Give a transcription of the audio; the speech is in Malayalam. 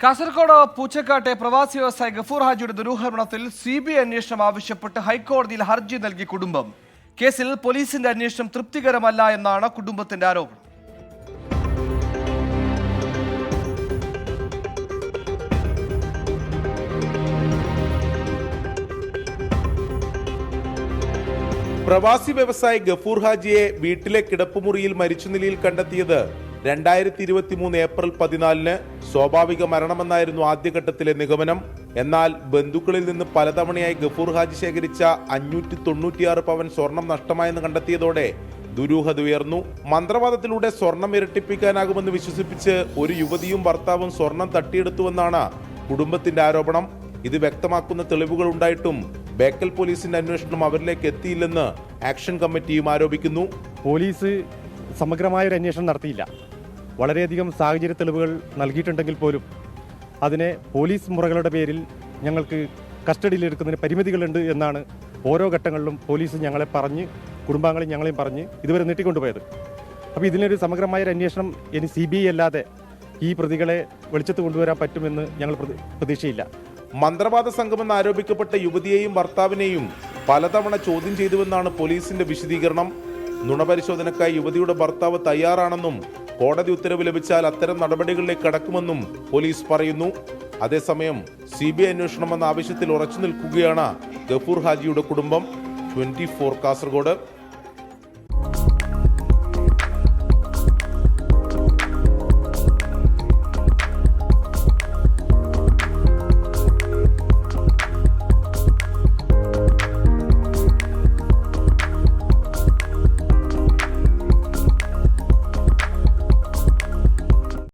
കാസർഗോഡ് പൂച്ചക്കാട്ടെ പ്രവാസി വ്യവസായി ഗഫൂർ ഹാജിയുടെ ദുരൂഹമരണത്തിൽ CBI അന്വേഷണം ആവശ്യപ്പെട്ട് ഹൈക്കോടതിയിൽ ഹർജി നൽകി കുടുംബം. കേസിൽ പോലീസിന്റെ അന്വേഷണം തൃപ്തികരമല്ല എന്നാണ് കുടുംബത്തിന്റെ ആരോപണം. പ്രവാസി വ്യവസായി ഗഫൂർ ഹാജിയെ വീട്ടിലെ കിടപ്പുമുറിയിൽ മരിച്ച നിലയിൽ കണ്ടെത്തിയത് 2023 ഏപ്രിൽ 14 സ്വാഭാവിക മരണമെന്നായിരുന്നു ആദ്യഘട്ടത്തിലെ നിഗമനം. എന്നാൽ ബന്ധുക്കളിൽ നിന്ന് പലതവണയായി ഗഫൂർ ഹാജി ശേഖരിച്ച 596 പവൻ സ്വർണം നഷ്ടമായെന്ന് കണ്ടെത്തിയതോടെ ദുരൂഹത ഉയർന്നു. മന്ത്രവാദത്തിലൂടെ സ്വർണം ഇരട്ടിപ്പിക്കാനാകുമെന്ന് വിശ്വസിപ്പിച്ച് ഒരു യുവതിയും ഭർത്താവും സ്വർണം തട്ടിയെടുത്തുവെന്നാണ് കുടുംബത്തിന്റെ ആരോപണം. ഇത് വ്യക്തമാക്കുന്ന തെളിവുകൾ ഉണ്ടായിട്ടും ബേക്കൽ പോലീസിന്റെ അന്വേഷണം അവരിലേക്ക് എത്തിയില്ലെന്ന് ആക്ഷൻ കമ്മിറ്റിയും ആരോപിക്കുന്നു. പോലീസ് സമഗ്രമായ ഒരു അന്വേഷണം നടത്തിയില്ല. വളരെയധികം സാഹചര്യ തെളിവുകൾ നൽകിയിട്ടുണ്ടെങ്കിൽ പോലും അതിനെ പോലീസ് മുറകളുടെ പേരിൽ ഞങ്ങൾക്ക് കസ്റ്റഡിയിലെടുക്കുന്നതിന് പരിമിതികളുണ്ട് എന്നാണ് ഓരോ ഘട്ടങ്ങളിലും പോലീസ് ഞങ്ങളെ പറഞ്ഞ്, കുടുംബാംഗങ്ങളെ ഞങ്ങളെയും പറഞ്ഞ് ഇതുവരെ നീട്ടിക്കൊണ്ടുപോയത്. അപ്പോൾ ഇതിനൊരു സമഗ്രമായൊരു അന്വേഷണം ഇനി CBI അല്ലാതെ ഈ പ്രതികളെ വെളിച്ചത്ത് കൊണ്ടുവരാൻ പറ്റുമെന്ന് ഞങ്ങൾ പ്രതീക്ഷയില്ല. മന്ത്രവാദ സംഘമെന്ന് ആരോപിക്കപ്പെട്ട യുവതിയെയും ഭർത്താവിനെയും പലതവണ ചോദ്യം ചെയ്തുവെന്നാണ് പോലീസിന്റെ വിശദീകരണം. നുണപരിശോധനക്കായി യുവതിയുടെ ഭർത്താവ് തയ്യാറാണെന്നും കോടതി ഉത്തരവ് ലഭിച്ചാൽ അത്തരം നടപടികളിലേക്ക് കടക്കുമെന്നും പോലീസ് പറയുന്നു. അതേസമയം CBI അന്വേഷണമെന്ന ആവശ്യത്തിൽ ഉറച്ചു നിൽക്കുകയാണ് ഗഫൂർ ഹാജിയുടെ കുടുംബം. 24 കാസർഗോഡ്.